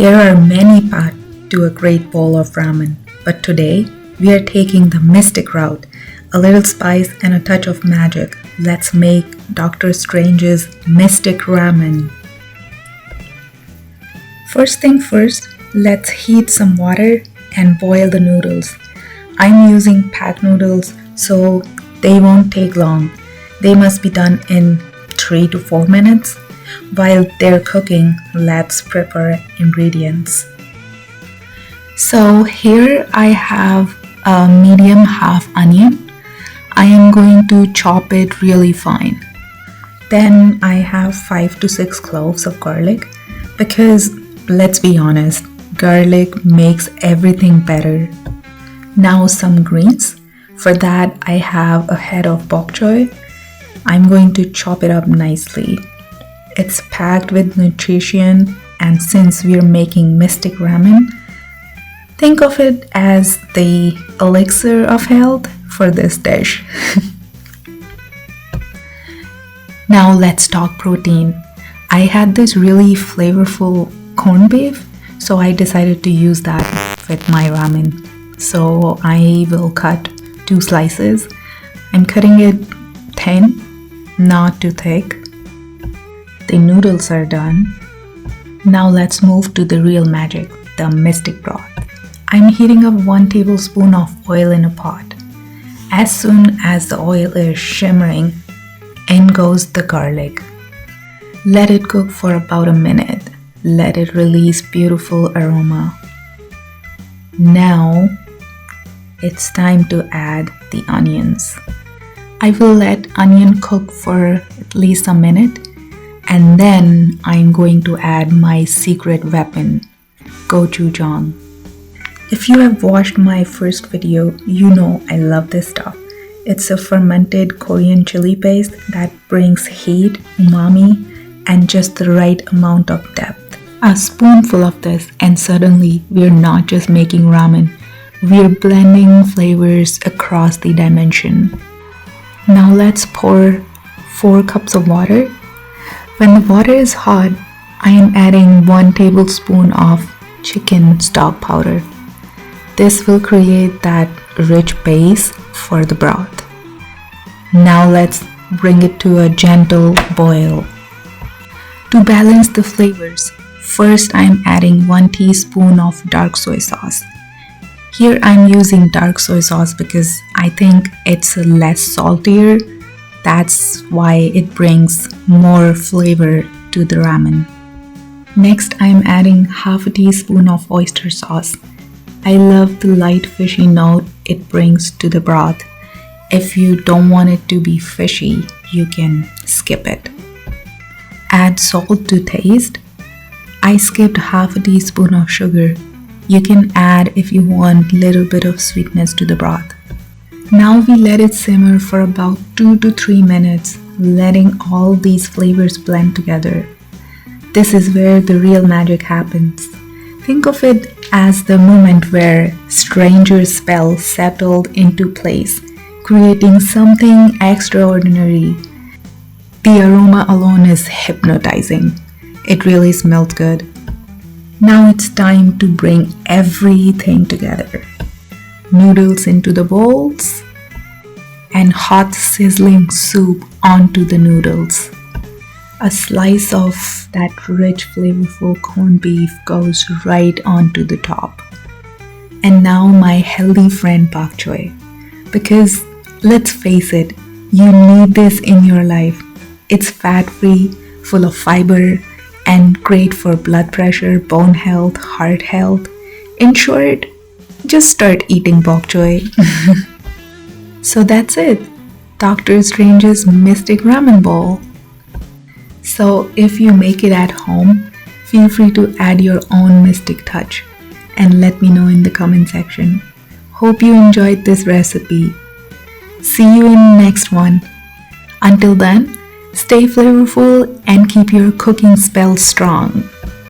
There are many paths to a great bowl of ramen, but today we are taking the mystic route. A little spice and a touch of magic. Let's make Dr. Strange's mystic ramen. First thing first, let's heat some water and boil the noodles. I'm using packed noodles so they won't take long. They must be done in 3 to 4 minutes. While they're cooking, let's prepare ingredients. So here I have a medium half onion. I am going to chop it really fine. Then I have 5 to 6 cloves of garlic because let's be honest, garlic makes everything better. Now some greens. For that I have a head of bok choy. I'm going to chop it up nicely. It's packed with nutrition, and since we're making mystic ramen, think of it as the elixir of health for this dish. Now let's talk protein. I had this really flavorful corned beef, so I decided to use that with my ramen. So I will cut 2 slices. I'm cutting it thin, not too thick. The noodles are done. Now let's move to the real magic, the mystic broth. I'm heating up 1 tablespoon of oil in a pot. As soon as the oil is shimmering, in goes the garlic. Let it cook for about a minute. Let it release beautiful aroma. Now it's time to add the onions. I will let onion cook for at least a minute, and then I'm going to add my secret weapon, Gochujang. If you have watched my first video, you know I love this stuff. It's a fermented Korean chili paste that brings heat, umami, and just the right amount of depth. A spoonful of this and suddenly we're not just making ramen, we're blending flavors across the dimension. Now let's pour 4 cups of water. When the water is hot, I am adding 1 tablespoon of chicken stock powder. This will create that rich base for the broth. Now let's bring it to a gentle boil. To balance the flavors, first I'm adding 1 teaspoon of dark soy sauce. Here I'm using dark soy sauce because I think it's less saltier. That's why it brings more flavor to the ramen. Next I'm adding half a teaspoon of oyster sauce. I love the light fishy note it brings to the broth. If you don't want it to be fishy, you can skip it. Add salt to taste. I skipped half a teaspoon of sugar. You can add if you want a little bit of sweetness to the broth. Now we let it simmer for about 2 to 3 minutes, letting all these flavors blend together. This is where the real magic happens. Think of it as the moment where Stranger's spell settled into place, creating something extraordinary. The aroma alone is hypnotizing. It really smells good. Now it's time to bring everything together. Noodles into the bowls and hot sizzling soup onto the noodles. A slice of that rich flavorful corned beef goes right onto the top. And now my healthy friend bok choy. Because let's face it, you need this in your life. It's fat-free, full of fiber, and great for blood pressure, bone health, heart health. In short, just start eating bok choy. So that's it. Dr. Strange's mystic ramen bowl. So if you make it at home, feel free to add your own mystic touch and let me know in the comment section. Hope you enjoyed this recipe. See you in the next one. Until then, stay flavorful and keep your cooking spell strong.